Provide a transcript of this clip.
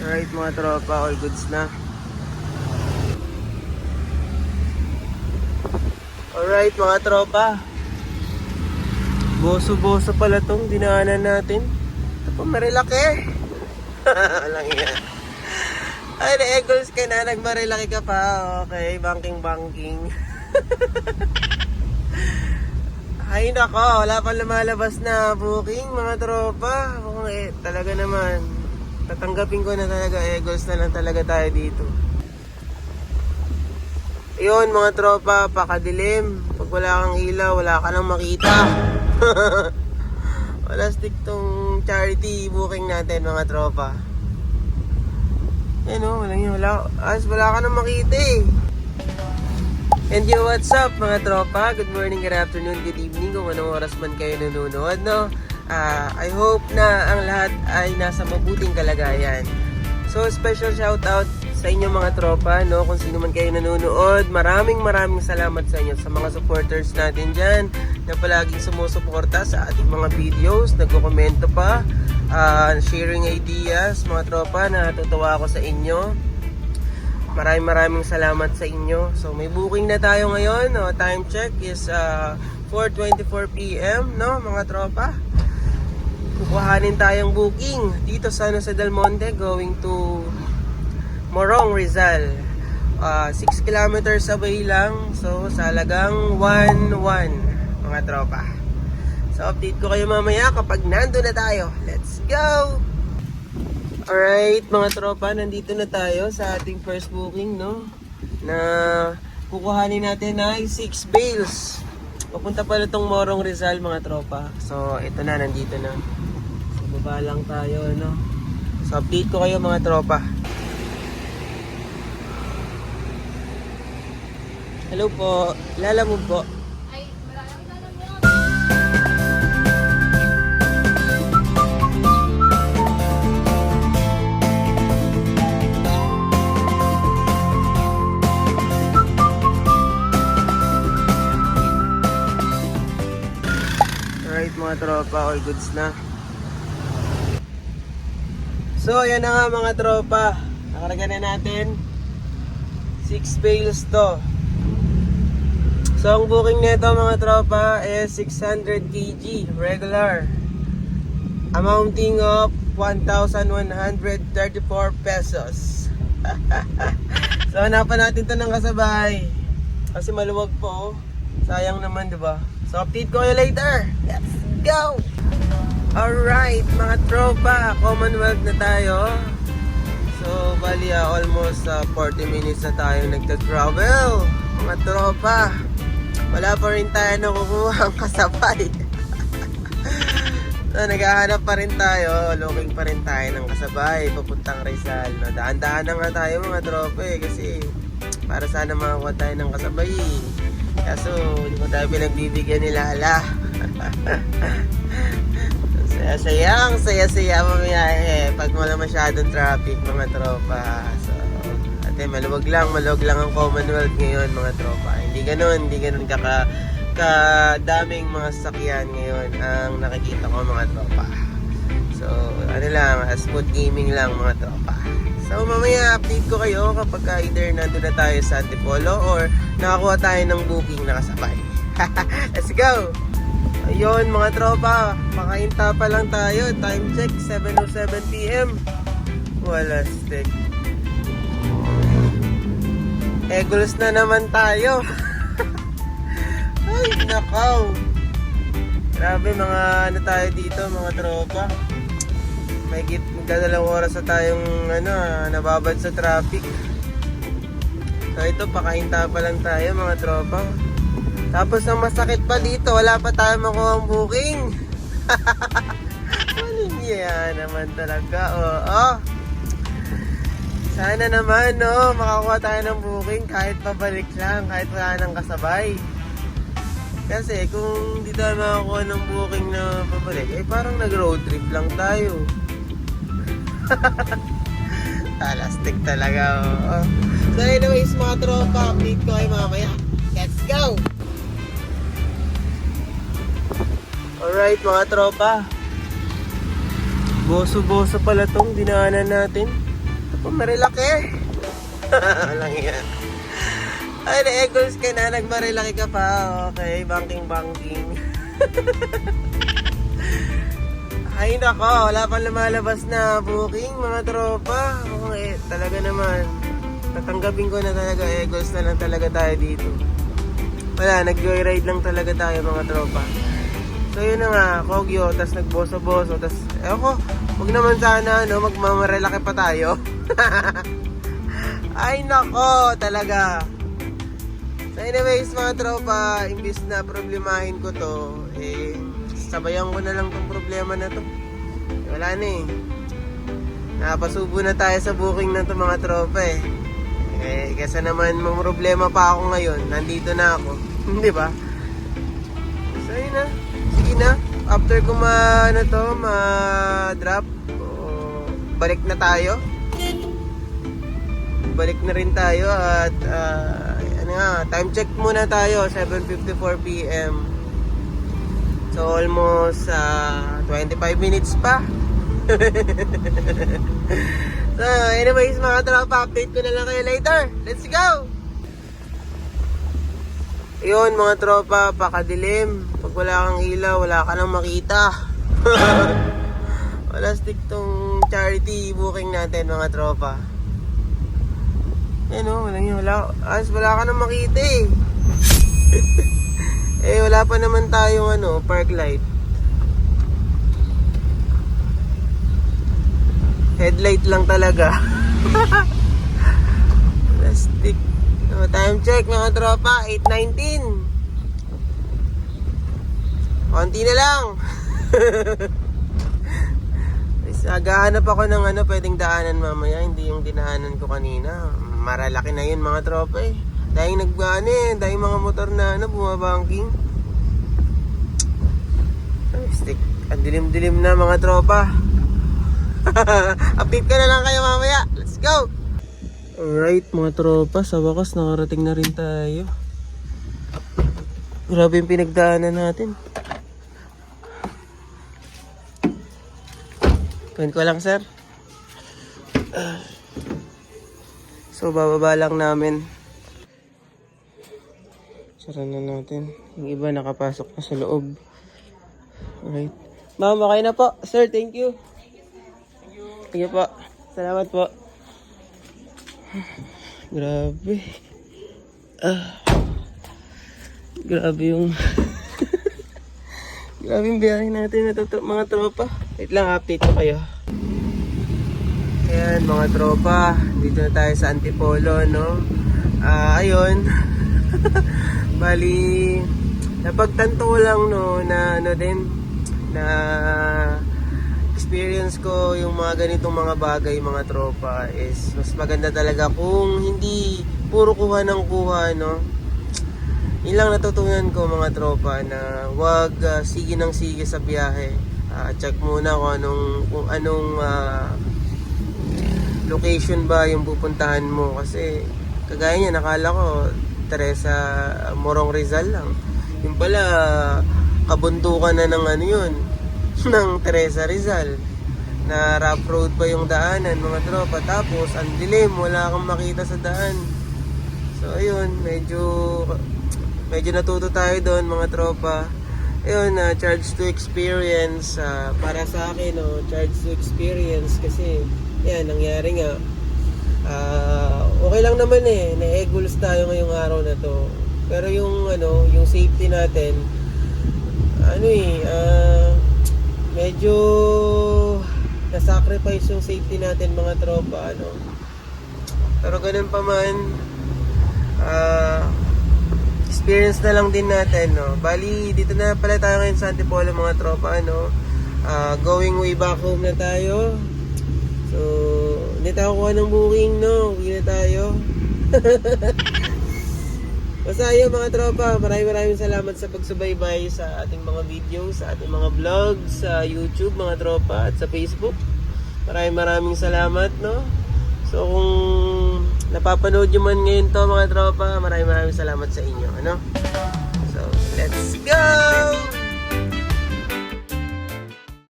Alright mga tropa, all goods na. Alright mga tropa, boso-boso pala tong dinaanan natin. Ito pa Marilaki. Walang yan. Ay, na-eagles ka na, nag-Marilaki ka pa. Okay, banking. Ay nako, wala pa lumalabas na booking mga tropa. Talaga naman, tatanggapin ko na talaga, eagles na lang talaga tayo dito. Yun mga tropa, pakadilim. Pag wala kang ilaw, wala ka nang makita. Wala stick tong charity booking natin mga tropa. Yan o, wala ka nang makita eh. And yo, what's up mga tropa? Good morning, good afternoon, good evening, kung anong oras man kayo nanonood, no? I hope na ang lahat ay nasa mabuting kalagayan. So, special shoutout sa inyo mga tropa, no? Kung sino man kayo nanonood, maraming salamat sa inyo, sa mga supporters natin dyan na palaging sumusuporta sa ating mga videos, nagko-komento pa, sharing ideas, mga tropa, natutuwa ako sa inyo. Maraming salamat sa inyo. So may booking na tayo ngayon, no? Time check is 4:24 PM, no mga tropa. Kukuhanin tayong booking dito sa Del Monte going to Morong, Rizal. 6 kilometers away lang. So sa halagang 1,100 mga tropa. So update ko kayo mamaya kapag nandun na tayo. Let's go! Alright mga tropa, nandito na tayo sa ating first booking, no? Na kukuhanin natin ay 6 bales. Papunta pala itong Morong, Rizal mga tropa. So ito na, nandito na. So baba lang tayo, no? So update ko kayo mga tropa. Hello po, lalamog po. Alright mga tropa, all goods na. So ayan na nga mga tropa, nakarga na natin 6 bales to. So ang booking nito mga tropa is 600 kg regular, amounting of 1,134 pesos. So hanapan natin to ng kasabay kasi maluwag po, sayang naman diba. So update ko kayo later. Let's go! Alright mga tropa, Commonwealth na tayo. So bali almost 40 minutes na tayo nagta-travel. Mga tropa, wala pa rin tayo nakukuha ang kasabay. So naghahanap pa rin tayo, looking pa rin tayo ng kasabay papuntang Rizal, no? Daan-daan na nga tayo mga tropa kasi para sana makakuha tayo ng kasabay. Kaso hindi ko tayo pinagbibigyan nila ala. Saya-saya mamaya pag wala masyadong traffic mga tropa. So ate, maluwag lang ang Commonwealth ngayon mga tropa. Hindi ganun kadaming mga sasakyan ngayon ang nakikita ko mga tropa. So ano lang, smooth gaming lang mga tropa. So mamaya update ko kayo kapag either nandun na tayo sa Antipolo or nakakuha tayo ng booking na kasabay. Let's go! Ayun mga tropa, makahinta pa lang tayo. Time check, 7:07 PM. Wala stick. Eagles na naman tayo. Ay nakaw. Grabe mga ano tayo dito mga tropa. May magdadalawang oras na tayong nababad sa traffic. So ito, pakahinta pa lang tayo mga tropa. Tapos ang masakit pa dito, wala pa tayo makuha ang booking. Yan naman talaga. Oo. Sana naman makakuha tayo ng booking kahit pabalik lang, kahit wala nang kasabay. Kasi kung hindi tayo makakuha ng booking na pabalik, parang nag-road trip lang tayo. Talastik talaga. So anyways mga tropa, update ko kayo mamaya. Let's go! Alright mga tropa, boso-boso pala tong dinaanan natin. Ako marilaki. Walang yan. Ay, na-eggles ka na, nagmarilaki ka pa. Okay, banking. Ay nako, wala pang lumalabas na booking mga tropa. Talaga naman. Tatanggapin ko na talaga, eggles na lang talaga tayo dito. Wala, nag-joyride lang talaga tayo mga tropa. So yun na nga, Kogyo, tas nagboso-boso, tas ko, huwag naman sana, no, magmamarelaki pa tayo. Ay nako, talaga. So anyways mga tropa, imbis na problemahin ko to, sabayan ko na lang tong problema na to. Wala na eh. Napasubo na tayo sa booking na to mga tropa eh. Kesa naman may problema pa ako ngayon, nandito na ako. Di ba? So yun na. Sige na. After ko ma-drop, balik na tayo. Balik na rin tayo at time check muna tayo, 7:54 PM. So almost 25 minutes pa. So anyways mga tropa, update ko na lang kayo later. Let's go! Yun mga tropa, pakadilim. Pag wala kang ilaw, wala ka nang makita. Wala stick tong charity booking natin mga tropa. Wala ka nang makita eh. Wala pa naman tayong park light. Headlight lang talaga. Plastic. Time check mga tropa, 8:19. Konti na lang. Naghahanap ako ng pwedeng daanan mamaya, hindi yung dinaanan ko kanina. Maralaki na yun mga tropa eh. Dahil dahil mga motor na bumabangking. Stick. Ang dilim-dilim na mga tropa. Update ka na lang kayo mamaya. Let's go! Alright mga tropa, sa wakas nakarating na rin tayo. Grabe yung pinagdaanan natin. Pwede ko lang sir. So bababa lang namin. Sara na natin. Yung iba nakapasok na sa loob. Alright. Ma'am, okay na po. Sir, thank you. Sige po. Salamat po. Grabe. Grabe yung grabe yung biyahe natin na mga tropa. Wait lang, update ko kayo. Ayan mga tropa, dito na tayo sa Antipolo, no? Ayun. Bali, napagtanto ko lang, no, na experience ko yung mga ganitong mga bagay mga tropa is mas maganda talaga kung hindi puro kuha ng kuha, no? Yun lang natutunan ko mga tropa, na wag sige ng sige sa biyahe. Check muna kung anong location ba yung pupuntahan mo, kasi kagaya niya nakala ko Teresa Morong Rizal lang, yung pala kabuntukan na ng yun ng Teresa Rizal, na rough road pa yung daanan mga tropa, tapos ang dilim, wala kang makita sa daan. So ayun, medyo natuto tayo doon mga tropa. Ayun, charge to experience, para sa akin, charge to experience, kasi yan, nangyari nga. Okay lang naman na-eggles tayo ngayong araw na to, pero yung yung safety natin, medyo na-sacrifice yung safety natin mga tropa, pero ganun pa man, experience na lang din natin, Bali, dito na pala tayo ngayon sa Antipolo mga tropa, going way back home na tayo. So, hindi tayo kuha ng booking, uwi na tayo. Basta yun mga tropa, maraming salamat sa pagsubaybay sa ating mga videos, sa ating mga vlogs, sa YouTube mga tropa, at sa Facebook. Maraming salamat, So kung napapanood nyo man ngayon to mga tropa, maraming salamat sa inyo, So let's go!